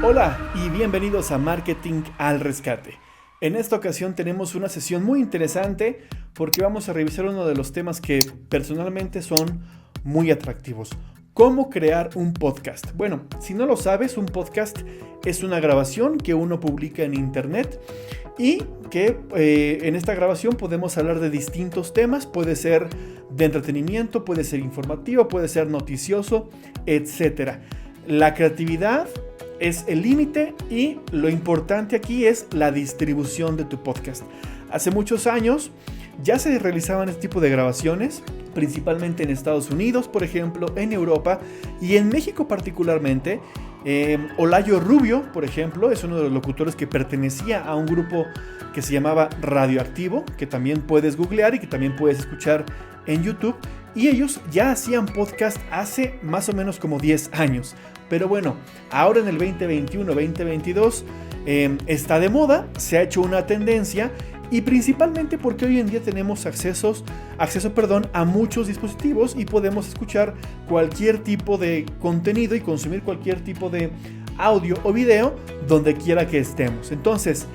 Hola y bienvenidos a Marketing al Rescate. En esta ocasión tenemos una sesión muy interesante porque vamos a revisar uno de los temas que personalmente son muy atractivos. ¿Cómo crear un podcast? Bueno, si no lo sabes, un podcast es una grabación que uno publica en internet y que en esta grabación podemos hablar de distintos temas. Puede ser de entretenimiento, puede ser informativo, puede ser noticioso, etc. La creatividad es el límite y lo importante aquí es la distribución de tu podcast. Hace muchos años ya se realizaban este tipo de grabaciones, principalmente en Estados Unidos, por ejemplo, en Europa y en México particularmente. Olayo Rubio, por ejemplo, es uno de los locutores que pertenecía a un grupo que se llamaba Radioactivo, que también puedes googlear y que también puedes escuchar en YouTube. Y ellos ya hacían podcast hace más o menos como 10 años. Pero bueno, ahora en el 2021-2022 está de moda, se ha hecho una tendencia y principalmente porque hoy en día tenemos acceso a muchos dispositivos y podemos escuchar cualquier tipo de contenido y consumir cualquier tipo de audio o video donde quiera que estemos. Entonces,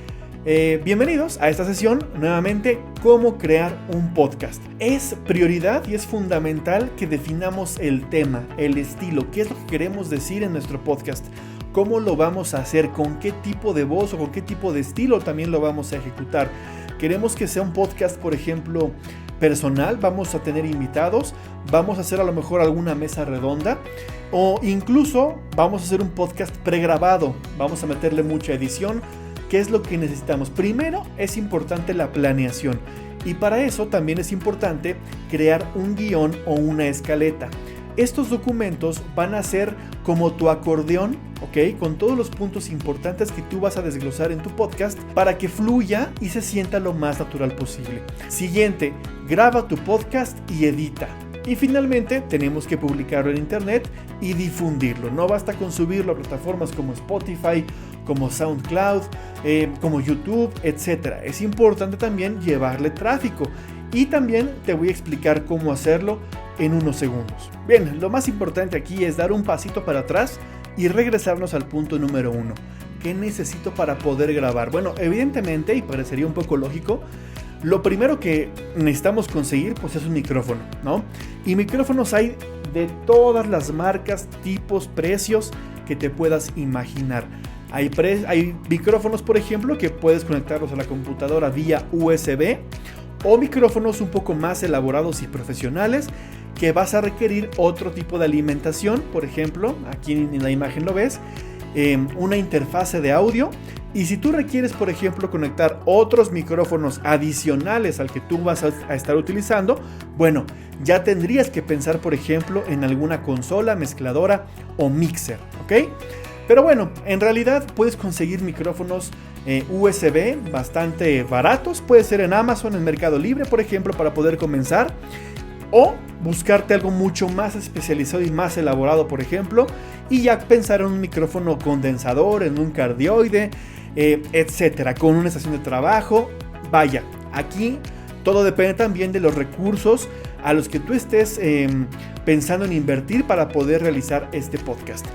bienvenidos a esta sesión, nuevamente, cómo crear un podcast. Es prioridad y es fundamental que definamos el tema, el estilo, qué es lo que queremos decir en nuestro podcast, cómo lo vamos a hacer, con qué tipo de voz o con qué tipo de estilo también lo vamos a ejecutar. Queremos que sea un podcast, por ejemplo, personal, vamos a tener invitados, vamos a hacer a lo mejor alguna mesa redonda o incluso vamos a hacer un podcast pregrabado, vamos a meterle mucha edición. ¿Qué es lo que necesitamos? Primero es importante la planeación y para eso también es importante crear un guión o una escaleta. Estos documentos van a ser como tu acordeón, ¿ok? Con todos los puntos importantes que tú vas a desglosar en tu podcast para que fluya y se sienta lo más natural posible. Siguiente, graba tu podcast y edita. Y finalmente tenemos que publicarlo en internet y difundirlo. No basta con subirlo a plataformas como Spotify, como SoundCloud, como YouTube, etc. Es importante también llevarle tráfico. Y también te voy a explicar cómo hacerlo en unos segundos. Bien, lo más importante aquí es dar un pasito para atrás y regresarnos al punto número 1. ¿Qué necesito para poder grabar? Bueno, evidentemente, y parecería un poco lógico, lo primero que necesitamos conseguir pues es un micrófono, ¿no? Y micrófonos hay de todas las marcas, tipos, precios que te puedas imaginar. Hay micrófonos, por ejemplo, que puedes conectarlos a la computadora vía USB o micrófonos un poco más elaborados y profesionales que vas a requerir otro tipo de alimentación. Por ejemplo, aquí en la imagen lo ves, una interfase de audio. Y si tú requieres, por ejemplo, conectar otros micrófonos adicionales al que tú vas a estar utilizando, bueno, ya tendrías que pensar, por ejemplo, en alguna consola, mezcladora o mixer, ¿ok? Pero bueno, en realidad puedes conseguir micrófonos USB bastante baratos. Puede ser en Amazon, en Mercado Libre, por ejemplo, para poder comenzar. O buscarte algo mucho más especializado y más elaborado, por ejemplo, y ya pensar en un micrófono condensador, en un cardioide, etcétera, con una estación de trabajo. Vaya, aquí todo depende también de los recursos a los que tú estés pensando en invertir para poder realizar este podcast.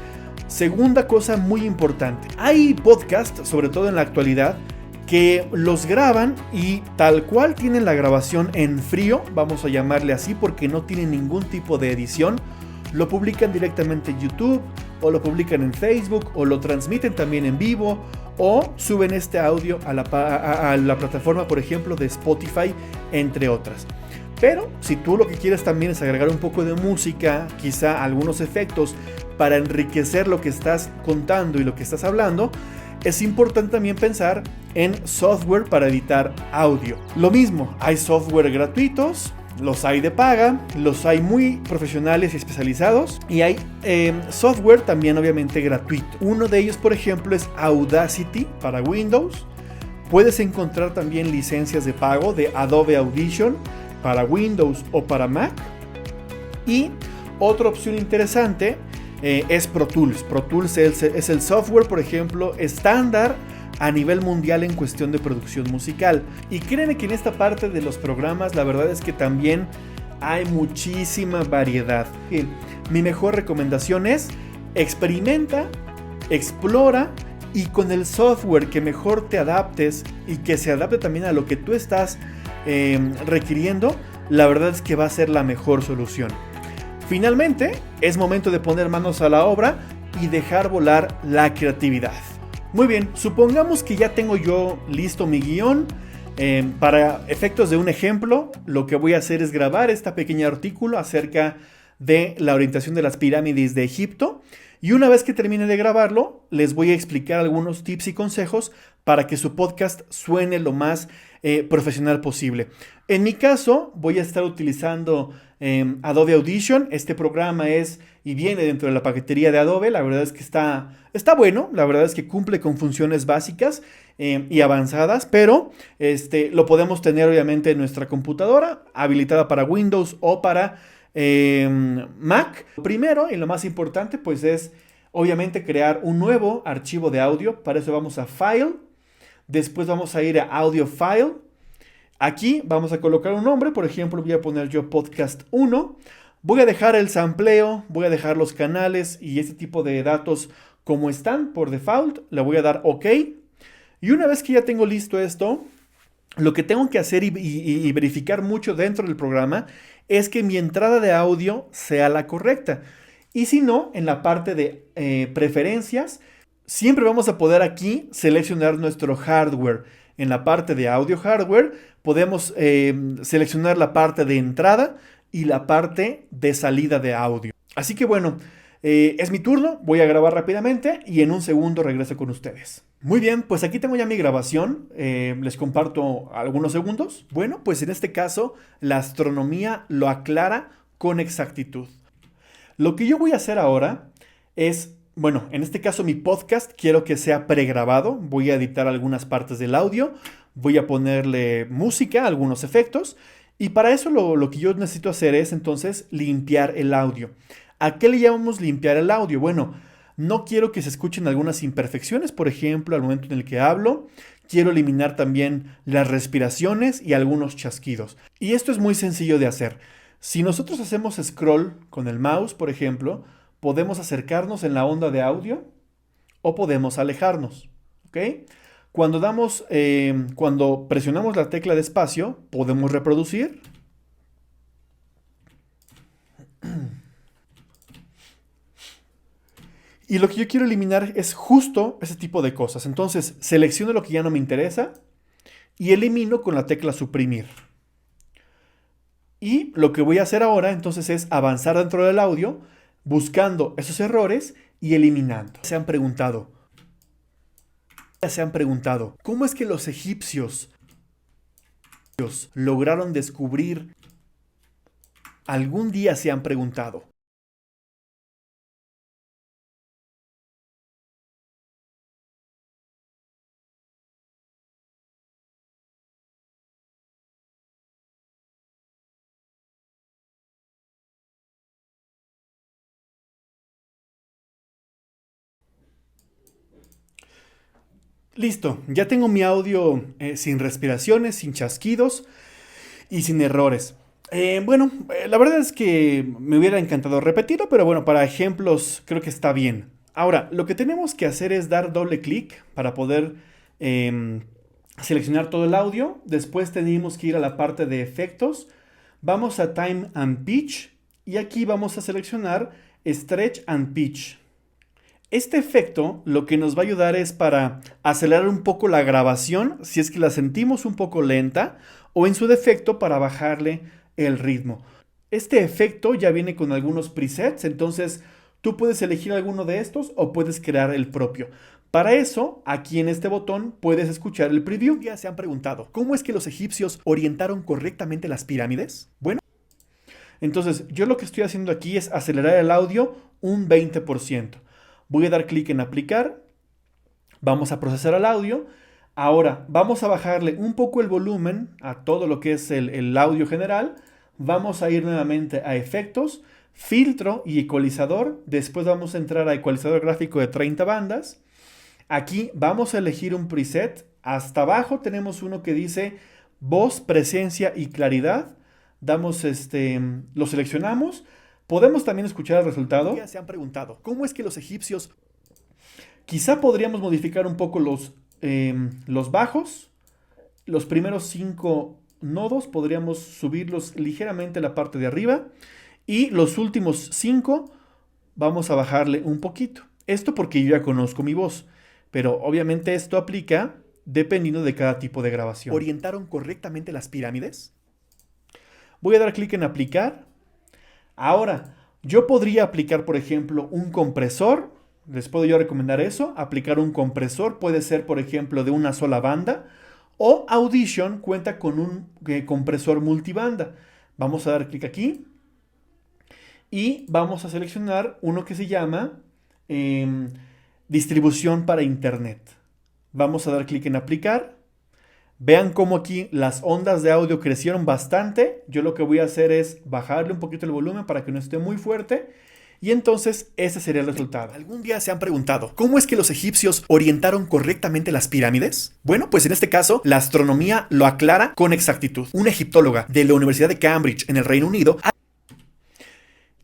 Segunda cosa muy importante, hay podcasts, sobre todo en la actualidad, que los graban y tal cual tienen la grabación en frío, vamos a llamarle así porque no tienen ningún tipo de edición, lo publican directamente en YouTube o lo publican en Facebook o lo transmiten también en vivo o suben este audio a la plataforma, por ejemplo, de Spotify, entre otras. Pero si tú lo que quieres también es agregar un poco de música, quizá algunos efectos para enriquecer lo que estás contando y lo que estás hablando, es importante también pensar en software para editar audio. Lo mismo, hay software gratuitos, los hay de paga, los hay muy profesionales y especializados y hay software también obviamente gratuito. Uno de ellos, por ejemplo, es Audacity para Windows. Puedes encontrar también licencias de pago de Adobe Audition para Windows o para Mac. Y otra opción interesante es Pro Tools. Pro Tools es el software, por ejemplo, estándar a nivel mundial en cuestión de producción musical. Y créeme que en esta parte de los programas la verdad es que también hay muchísima variedad. Mi mejor recomendación es experimenta, explora y con el software que mejor te adaptes y que se adapte también a lo que tú estás requiriendo, la verdad es que va a ser la mejor solución. Finalmente, es momento de poner manos a la obra y dejar volar la creatividad. Muy bien, supongamos que ya tengo yo listo mi guión. Para efectos de un ejemplo, lo que voy a hacer es grabar este pequeño artículo acerca de la orientación de las pirámides de Egipto. Y una vez que termine de grabarlo, les voy a explicar algunos tips y consejos para que su podcast suene lo más profesional posible. En mi caso, voy a estar utilizando Adobe Audition. Este programa es y viene dentro de la paquetería de Adobe. La verdad es que está bueno. La verdad es que cumple con funciones básicas y avanzadas, pero lo podemos tener obviamente en nuestra computadora, habilitada para Windows o para Mac. Primero y lo más importante pues es obviamente crear un nuevo archivo de audio. Para eso vamos a File, después vamos a ir a Audio File. Aquí vamos a colocar un nombre, por ejemplo voy a poner yo Podcast 1. Voy a dejar el sampleo, voy a dejar los canales y este tipo de datos como están por default. Le voy a dar OK. Y una vez que ya tengo listo esto, lo que tengo que hacer y verificar mucho dentro del programa es que mi entrada de audio sea la correcta. Y si no, en la parte de preferencias, siempre vamos a poder aquí seleccionar nuestro hardware. En la parte de audio hardware podemos seleccionar la parte de entrada y la parte de salida de audio. Así que bueno, es mi turno, voy a grabar rápidamente y en un segundo regreso con ustedes. Muy bien, pues aquí tengo ya mi grabación, les comparto algunos segundos. Bueno, pues en este caso la astronomía lo aclara con exactitud. Lo que yo voy a hacer ahora es, bueno, en este caso mi podcast quiero que sea pregrabado. Voy a editar algunas partes del audio, voy a ponerle música, algunos efectos. Y para eso lo que yo necesito hacer es entonces limpiar el audio. ¿A qué le llamamos limpiar el audio? Bueno, no quiero que se escuchen algunas imperfecciones, por ejemplo, al momento en el que hablo. Quiero eliminar también las respiraciones y algunos chasquidos. Y esto es muy sencillo de hacer. Si nosotros hacemos scroll con el mouse, por ejemplo, podemos acercarnos en la onda de audio o podemos alejarnos. ¿Ok? Cuando presionamos la tecla de espacio, podemos reproducir. Y lo que yo quiero eliminar es justo ese tipo de cosas. Entonces, selecciono lo que ya no me interesa y elimino con la tecla suprimir. Y lo que voy a hacer ahora, entonces, es avanzar dentro del audio, buscando esos errores y eliminando. Se han preguntado, ¿cómo es que los egipcios lograron descubrir? Algún día se han preguntado. Listo, ya tengo mi audio sin respiraciones, sin chasquidos y sin errores. La verdad es que me hubiera encantado repetirlo, pero bueno, para ejemplos creo que está bien. Ahora, lo que tenemos que hacer es dar doble clic para poder seleccionar todo el audio. Después tenemos que ir a la parte de efectos. Vamos a Time and Pitch y aquí vamos a seleccionar Stretch and Pitch. Este efecto lo que nos va a ayudar es para acelerar un poco la grabación si es que la sentimos un poco lenta o en su defecto para bajarle el ritmo. Este efecto ya viene con algunos presets, entonces tú puedes elegir alguno de estos o puedes crear el propio. Para eso, aquí en este botón puedes escuchar el preview. Ya se han preguntado, ¿cómo es que los egipcios orientaron correctamente las pirámides? Bueno, entonces yo lo que estoy haciendo aquí es acelerar el audio un 20%. Voy a dar clic en aplicar, vamos a procesar el audio. Ahora vamos a bajarle un poco el volumen a todo lo que es el audio general. Vamos a ir nuevamente a efectos, filtro y ecualizador. Después vamos a entrar a ecualizador gráfico de 30 bandas. Aquí vamos a elegir un preset. Hasta abajo tenemos uno que dice voz, presencia y claridad. Lo seleccionamos. Podemos también escuchar el resultado. Ya se han preguntado, ¿cómo es que los egipcios Quizá podríamos modificar un poco los bajos. Los primeros 5 nodos podríamos subirlos ligeramente a la parte de arriba. Y los últimos 5 vamos a bajarle un poquito. Esto porque yo ya conozco mi voz. Pero obviamente esto aplica dependiendo de cada tipo de grabación. ¿Orientaron correctamente las pirámides? Voy a dar clic en aplicar. Ahora, yo podría aplicar, por ejemplo, un compresor. Les puedo yo recomendar eso. Aplicar un compresor puede ser, por ejemplo, de una sola banda. O Audition cuenta con un compresor multibanda. Vamos a dar clic aquí. Y vamos a seleccionar uno que se llama distribución para internet. Vamos a dar clic en aplicar. Vean cómo aquí las ondas de audio crecieron bastante. Yo lo que voy a hacer es bajarle un poquito el volumen para que no esté muy fuerte. Y entonces ese sería el resultado. ¿Algún día se han preguntado cómo es que los egipcios orientaron correctamente las pirámides? Bueno, pues en este caso, la astronomía lo aclara con exactitud. Una egiptóloga de la Universidad de Cambridge en el Reino Unido.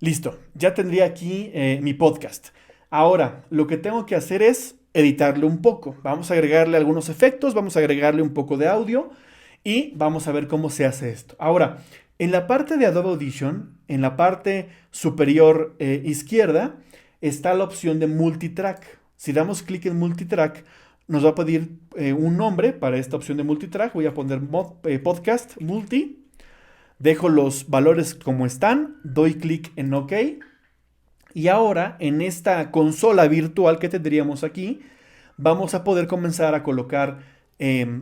Listo, ya tendría aquí mi podcast. Ahora, lo que tengo que hacer es editarlo un poco. Vamos a agregarle algunos efectos, vamos a agregarle un poco de audio y vamos a ver cómo se hace esto. Ahora, en la parte de Adobe Audition, en la parte superior izquierda, está la opción de multitrack. Si damos clic en multitrack, nos va a pedir un nombre para esta opción de multitrack. Voy a poner podcast multi. Dejo los valores como están, doy clic en OK. Y ahora, en esta consola virtual que tendríamos aquí, vamos a poder comenzar a colocar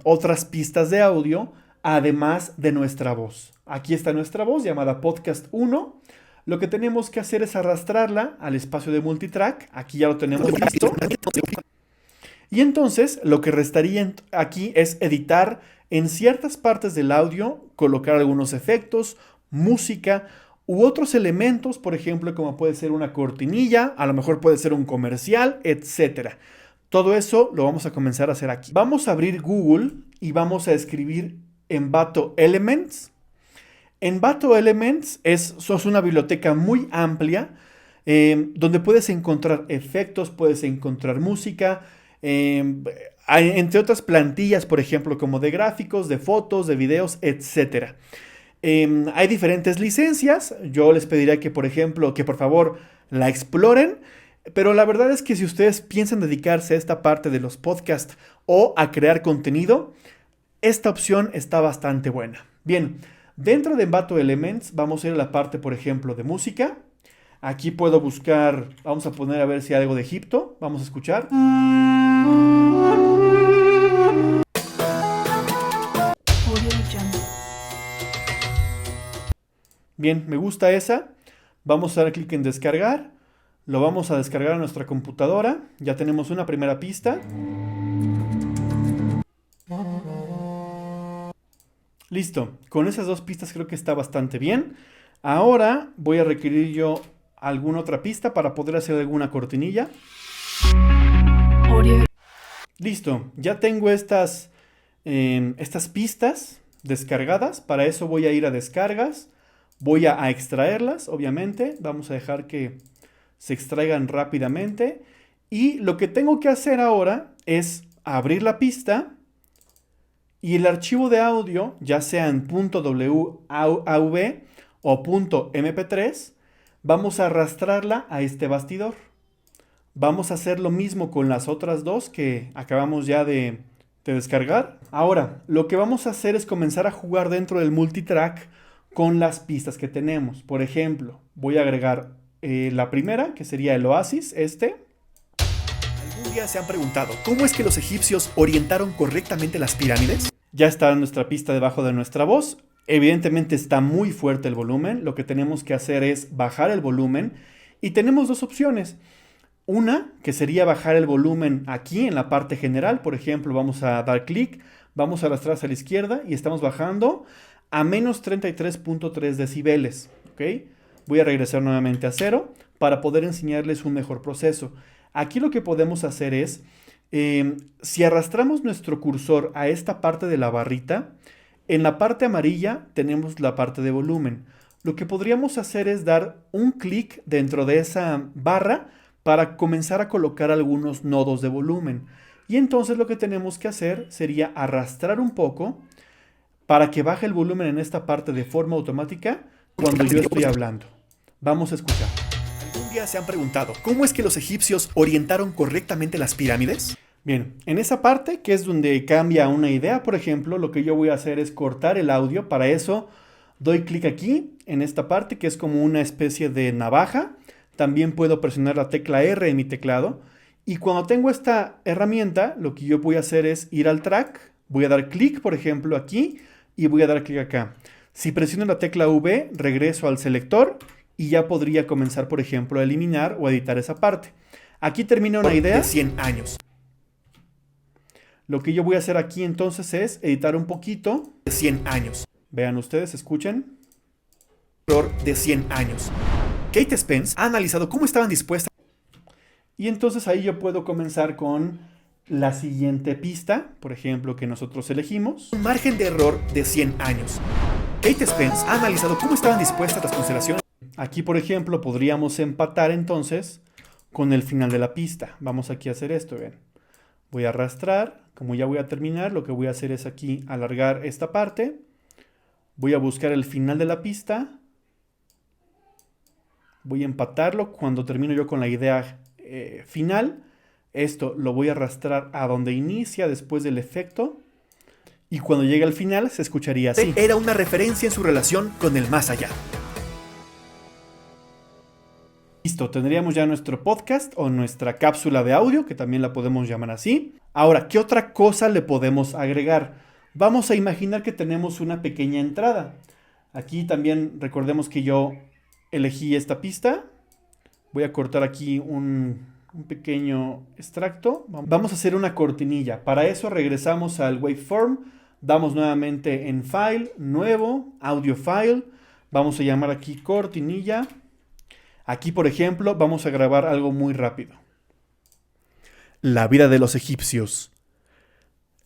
otras pistas de audio, además de nuestra voz. Aquí está nuestra voz, llamada Podcast 1. Lo que tenemos que hacer es arrastrarla al espacio de multitrack. Aquí ya lo tenemos listo. Y entonces, lo que restaría aquí es editar en ciertas partes del audio, colocar algunos efectos, música u otros elementos, por ejemplo, como puede ser una cortinilla, a lo mejor puede ser un comercial, etc. Todo eso lo vamos a comenzar a hacer aquí. Vamos a abrir Google y vamos a escribir Envato Elements. Envato Elements es una biblioteca muy amplia donde puedes encontrar efectos, puedes encontrar música, entre otras plantillas, por ejemplo, como de gráficos, de fotos, de videos, etc. Hay diferentes licencias. Yo les pediría que, por ejemplo, que por favor la exploren. Pero la verdad es que si ustedes piensan dedicarse a esta parte de los podcasts o a crear contenido, esta opción está bastante buena. Bien, dentro de Envato Elements vamos a ir a la parte, por ejemplo, de música. Aquí puedo buscar, vamos a poner a ver si hay algo de Egipto. Vamos a escuchar. Bien, me gusta esa. Vamos a dar clic en descargar. Lo vamos a descargar a nuestra computadora. Ya tenemos una primera pista. Listo. Con esas dos pistas creo que está bastante bien. Ahora voy a requerir yo alguna otra pista para poder hacer alguna cortinilla. Listo. Ya tengo estas pistas descargadas. Para eso voy a ir a descargas. Voy a extraerlas, obviamente. Vamos a dejar que se extraigan rápidamente. Y lo que tengo que hacer ahora es abrir la pista. Y el archivo de audio, ya sea en .wav o .mp3, vamos a arrastrarla a este bastidor. Vamos a hacer lo mismo con las otras dos que acabamos ya de descargar. Ahora, lo que vamos a hacer es comenzar a jugar dentro del multitrack con las pistas que tenemos. Por ejemplo, voy a agregar la primera, que sería el oasis, ¿Algún día se han preguntado cómo es que los egipcios orientaron correctamente las pirámides? Ya está nuestra pista debajo de nuestra voz. Evidentemente está muy fuerte el volumen. Lo que tenemos que hacer es bajar el volumen. Y tenemos dos opciones. Una, que sería bajar el volumen aquí en la parte general. Por ejemplo, vamos a dar clic, vamos a arrastrar hacia la izquierda y estamos bajando a menos 33.3 decibeles. ¿Okay? Voy a regresar nuevamente a 0 para poder enseñarles un mejor proceso. Aquí lo que podemos hacer es, si arrastramos nuestro cursor a esta parte de la barrita, en la parte amarilla tenemos la parte de volumen. Lo que podríamos hacer es dar un clic dentro de esa barra para comenzar a colocar algunos nodos de volumen. Y entonces lo que tenemos que hacer sería arrastrar un poco para que baje el volumen en esta parte de forma automática cuando yo estoy hablando. Vamos a escuchar. ¿Algún día se han preguntado cómo es que los egipcios orientaron correctamente las pirámides? Bien, en esa parte, que es donde cambia una idea, por ejemplo, lo que yo voy a hacer es cortar el audio. Para eso doy clic aquí, en esta parte, que es como una especie de navaja. También puedo presionar la tecla R en mi teclado. Y cuando tengo esta herramienta, lo que yo voy a hacer es ir al track. Voy a dar clic, por ejemplo, aquí y voy a dar clic acá. Si presiono la tecla V, regreso al selector y ya podría comenzar, por ejemplo, a eliminar o editar esa parte. Aquí termina una idea de 100 años. Lo que yo voy a hacer aquí entonces es editar un poquito. De 100 años. Vean ustedes, escuchen. Error de 100 años. Kate Spence ha analizado cómo estaban dispuestas. Y entonces ahí yo puedo comenzar con la siguiente pista, por ejemplo, que nosotros elegimos. Un margen de error de 100 años. Kate Spence ha analizado cómo estaban dispuestas las constelaciones. Aquí, por ejemplo, podríamos empatar entonces con el final de la pista. Vamos aquí a hacer esto, ven. Voy a arrastrar. Como ya voy a terminar, lo que voy a hacer es aquí alargar esta parte. Voy a buscar el final de la pista. Voy a empatarlo cuando termino yo con la idea final. Esto lo voy a arrastrar a donde inicia después del efecto. Y cuando llegue al final se escucharía así. Era una referencia en su relación con el más allá. Listo, tendríamos ya nuestro podcast o nuestra cápsula de audio, que también la podemos llamar así. Ahora, ¿qué otra cosa le podemos agregar? Vamos a imaginar que tenemos una pequeña entrada. Aquí también recordemos que yo elegí esta pista. Voy a cortar aquí un pequeño extracto. Vamos a hacer una cortinilla. Para eso regresamos al waveform. Damos nuevamente en File, Nuevo, Audio File. Vamos a llamar aquí cortinilla. Aquí, por ejemplo, vamos a grabar algo muy rápido. La vida de los egipcios.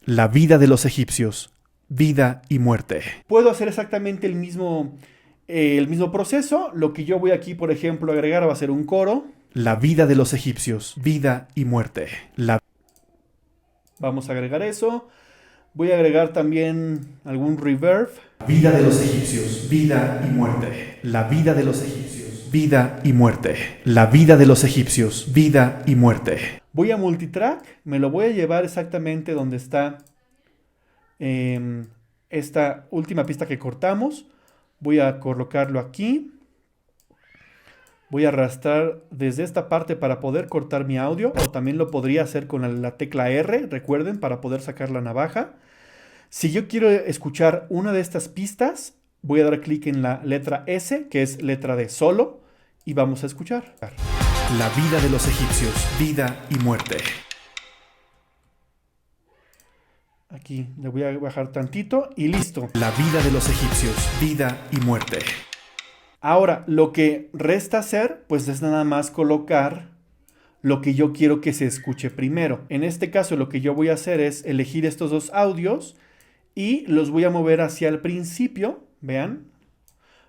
La vida de los egipcios. Vida y muerte. Puedo hacer exactamente el mismo proceso. Lo que yo voy aquí, por ejemplo, a agregar va a ser un coro. La vida de los egipcios. Vida y muerte. Vamos a agregar eso. Voy a agregar también algún reverb. Vida de los egipcios. Vida y muerte. La vida de los egipcios. Vida y muerte. La vida de los egipcios. Vida y muerte. Voy a multitrack. Me lo voy a llevar exactamente donde está esta última pista que cortamos. Voy a colocarlo aquí. Voy a arrastrar desde esta parte para poder cortar mi audio. O también lo podría hacer con la tecla R, recuerden, para poder sacar la navaja. Si yo quiero escuchar una de estas pistas, voy a dar clic en la letra S, que es letra de solo, y vamos a escuchar. La vida de los egipcios. Vida y muerte. Aquí le voy a bajar tantito y listo. La vida de los egipcios. Vida y muerte. Ahora, lo que resta hacer, pues es nada más colocar lo que yo quiero que se escuche primero. En este caso, lo que yo voy a hacer es elegir estos dos audios y los voy a mover hacia el principio. Vean,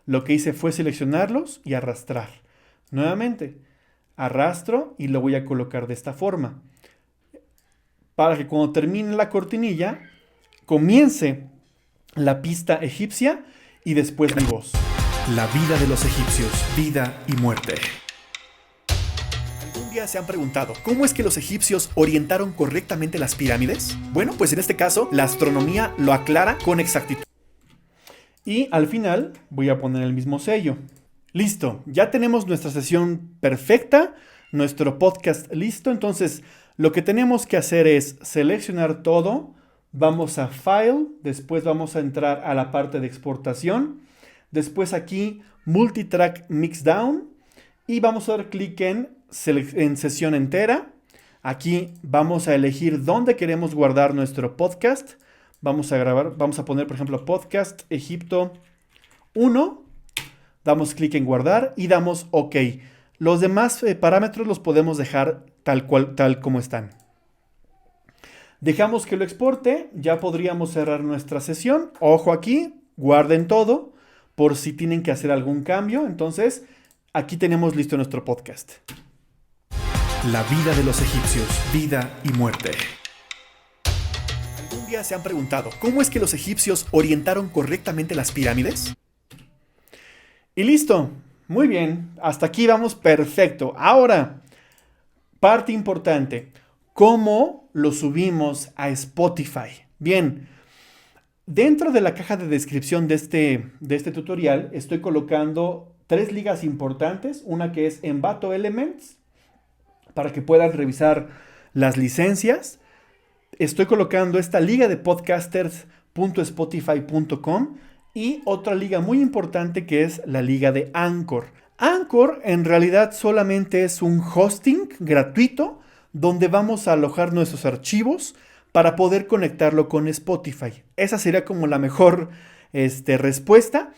lo que hice fue seleccionarlos y arrastrar. Nuevamente, arrastro y lo voy a colocar de esta forma. Para que cuando termine la cortinilla, comience la pista egipcia y después mi voz. La vida de los egipcios. Vida y muerte. ¿Algún día se han preguntado cómo es que los egipcios orientaron correctamente las pirámides? Bueno, pues en este caso, la astronomía lo aclara con exactitud. Y al final voy a poner el mismo sello. Listo, ya tenemos nuestra sesión perfecta, nuestro podcast listo. Entonces, lo que tenemos que hacer es seleccionar todo. Vamos a File, después vamos a entrar a la parte de exportación. Después aquí, Multitrack Mixdown. Y vamos a dar clic en sesión entera. Aquí vamos a elegir dónde queremos guardar nuestro podcast. Vamos a grabar, vamos a poner, por ejemplo, Podcast Egipto 1. Damos clic en guardar y damos OK. Los demás parámetros los podemos dejar tal como están. Dejamos que lo exporte. Ya podríamos cerrar nuestra sesión. Ojo aquí, guarden todo por si tienen que hacer algún cambio. Entonces, aquí tenemos listo nuestro podcast. La vida de los egipcios, vida y muerte. ¿Algún día se han preguntado cómo es que los egipcios orientaron correctamente las pirámides? Y listo, muy bien, hasta aquí vamos perfecto. Ahora, parte importante, ¿cómo lo subimos a Spotify? Bien, dentro de la caja de descripción de este tutorial estoy colocando 3 ligas importantes, una que es Envato Elements, para que puedan revisar las licencias. Estoy colocando esta liga de podcasters.spotify.com y otra liga muy importante que es la liga de Anchor. Anchor en realidad solamente es un hosting gratuito donde vamos a alojar nuestros archivos para poder conectarlo con Spotify. Esa sería como la mejor respuesta.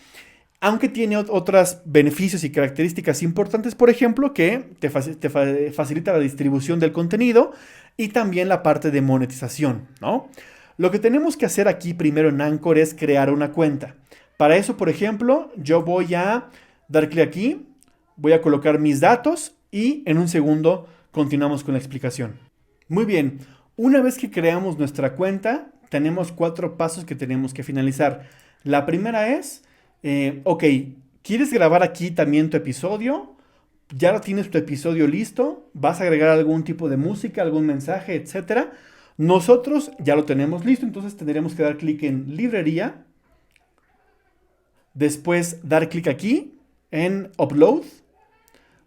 Aunque tiene otros beneficios y características importantes, por ejemplo, que te facilita la distribución del contenido y también la parte de monetización, ¿no? Lo que tenemos que hacer aquí primero en Anchor es crear una cuenta. Para eso, por ejemplo, yo voy a dar clic aquí, voy a colocar mis datos y en un segundo continuamos con la explicación. Muy bien, una vez que creamos nuestra cuenta, tenemos 4 pasos que tenemos que finalizar. La primera es... ok, ¿quieres grabar aquí también tu episodio? Ya tienes tu episodio listo, vas a agregar algún tipo de música, algún mensaje, etc. Nosotros ya lo tenemos listo, entonces tendremos que dar clic en librería. Después dar clic aquí en upload.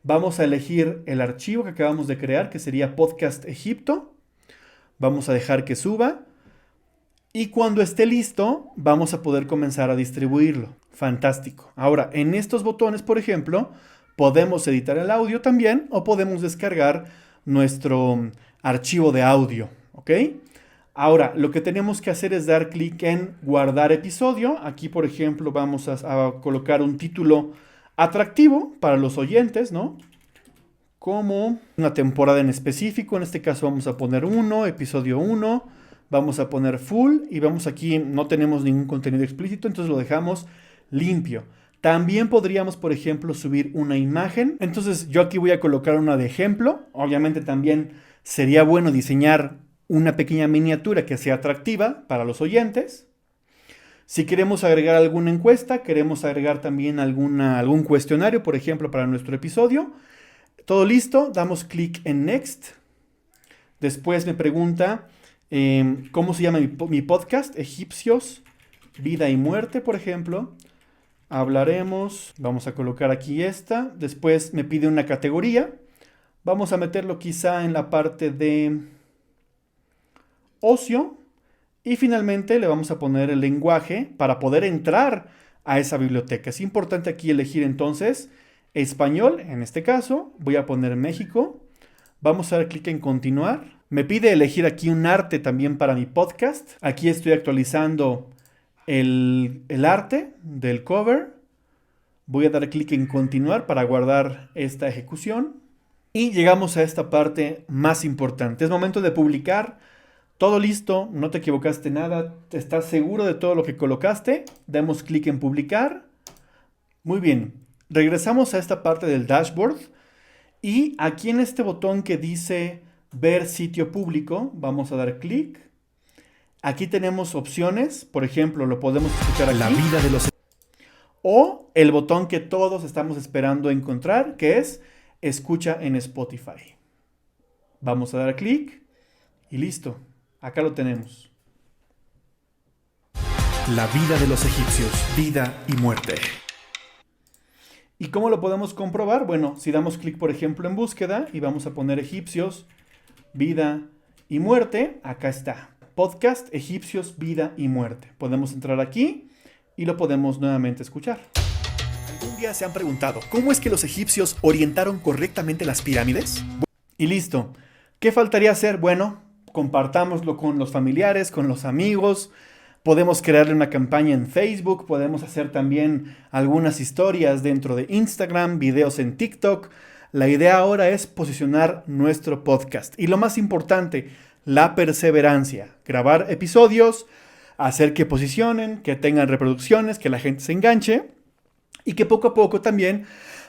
Vamos a elegir el archivo que acabamos de crear, que sería Podcast Egipto. Vamos a dejar que suba. Y cuando esté listo, vamos a poder comenzar a distribuirlo. Fantástico. Ahora, en estos botones, por ejemplo, podemos editar el audio también o podemos descargar nuestro archivo de audio. ¿Ok? Ahora, lo que tenemos que hacer es dar clic en guardar episodio. Aquí, por ejemplo, vamos a colocar un título atractivo para los oyentes, ¿no? Como una temporada en específico. En este caso vamos a poner episodio 1. Vamos a poner full y vamos aquí, no tenemos ningún contenido explícito, entonces lo dejamos limpio. También podríamos, por ejemplo, subir una imagen. Entonces yo aquí voy a colocar una de ejemplo. Obviamente también sería bueno diseñar una pequeña miniatura que sea atractiva para los oyentes. Si queremos agregar alguna encuesta, queremos agregar también algún cuestionario, por ejemplo, para nuestro episodio. Todo listo, damos clic en Next. Después me pregunta... ¿cómo se llama mi podcast? Egipcios, vida y muerte, por ejemplo. Hablaremos, vamos a colocar aquí esta. Después me pide una categoría. Vamos a meterlo quizá en la parte de ocio. Y finalmente le vamos a poner el lenguaje para poder entrar a esa biblioteca. Es importante aquí elegir entonces español, en este caso. Voy a poner México. Vamos a dar clic en continuar. Me pide elegir aquí un arte también para mi podcast. Aquí estoy actualizando el arte del cover. Voy a dar clic en continuar para guardar esta ejecución. Y llegamos a esta parte más importante. Es momento de publicar. Todo listo, no te equivocaste nada. ¿Estás seguro de todo lo que colocaste? Damos clic en publicar. Muy bien. Regresamos a esta parte del dashboard. Y aquí en este botón que dice ver sitio público, vamos a dar clic. Aquí tenemos opciones, por ejemplo, lo podemos escuchar aquí. La vida de los... O el botón que todos estamos esperando encontrar, que es escucha en Spotify. Vamos a dar clic y listo. Acá lo tenemos. La vida de los egipcios, vida y muerte. ¿Y cómo lo podemos comprobar? Bueno, si damos clic, por ejemplo, en búsqueda y vamos a poner egipcios, vida y muerte, acá está. Podcast Egipcios, vida y muerte. Podemos entrar aquí y lo podemos nuevamente escuchar. ¿Algún día se han preguntado cómo es que los egipcios orientaron correctamente las pirámides? Y listo. ¿Qué faltaría hacer? Bueno, compartámoslo con los familiares, con los amigos. Podemos crearle una campaña en Facebook, podemos hacer también algunas historias dentro de Instagram, videos en TikTok. La idea ahora es posicionar nuestro podcast. Y lo más importante, la perseverancia. Grabar episodios, hacer que posicionen, que tengan reproducciones, que la gente se enganche y que poco a poco también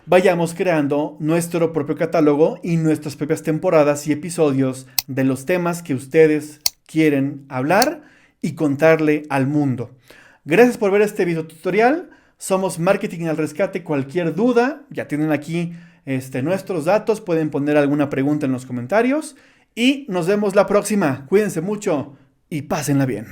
vayamos creando nuestro propio catálogo y nuestras propias temporadas y episodios de los temas que ustedes quieren hablar y contarle al mundo. Gracias por ver este video tutorial. Somos Marketing al Rescate. Cualquier duda, ya tienen aquí nuestros datos. Pueden poner alguna pregunta en los comentarios. Y nos vemos la próxima. Cuídense mucho y pásenla bien.